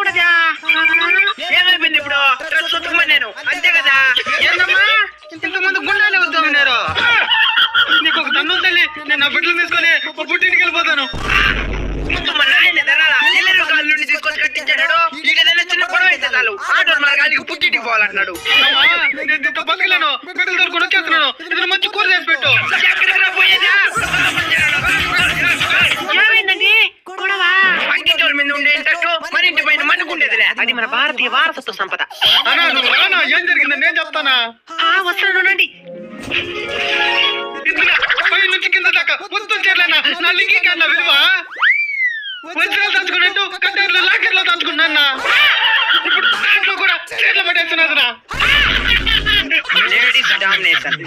ఉండదా? ఏమైపోయింది ఇప్పుడు? డ్రెస్ ఉతుకమని నేను అంతే కదా? ఏందమ్మా ఇంతకుముందు గుండాలే వద్దు ఉన్నారు. నీకు ఒక తన్నులు తల్లి, నేను నా బిడ్డలు తీసుకొని ఒక పుట్టింటికి వెళ్ళిపోతాను. ముందు మా నాయన ధనాలా ఎల్లెరు కాళ్ళు నుండి తీసుకొని కట్టించాడు. ఇక ఏదైనా చిన్న గొడవ అయితే చాలు ఆటో మన గాలికి పుట్టింటికి పోవాలంటున్నాడు. అమ్మా, నేను ఇంత బతకలేను, బిడ్డలు దొరుకుని వచ్చేస్తున్నాను. ఇది మంచి కూర చేసి పెట్టు. ఎక్కడికైనా పోయేదా? ఏమైందండి గొడవ? పక్కింటోళ్ళ మీద ఉండే ఇంట్రెస్ట్ మన ఇంటి పైన మనకుండేదిలే. అది మన భారతీయ వారసత్వ సంపద. అన్నా నువ్వు రానా, ఏం జరిగిందని నేను చెప్తానా. వస్తాను పై నుంచి కింద దాకా మొత్తం చేరలేనా? నా లింగి కన్నా విలువ వజ్రాలు దాచుకున్నట్టు కట్టర్లు లాకెట్లో దాచుకున్నా. ఇప్పుడు దాంట్లో కూడా చేతులు పట్టేస్తున్నదిరా. Ladies domination.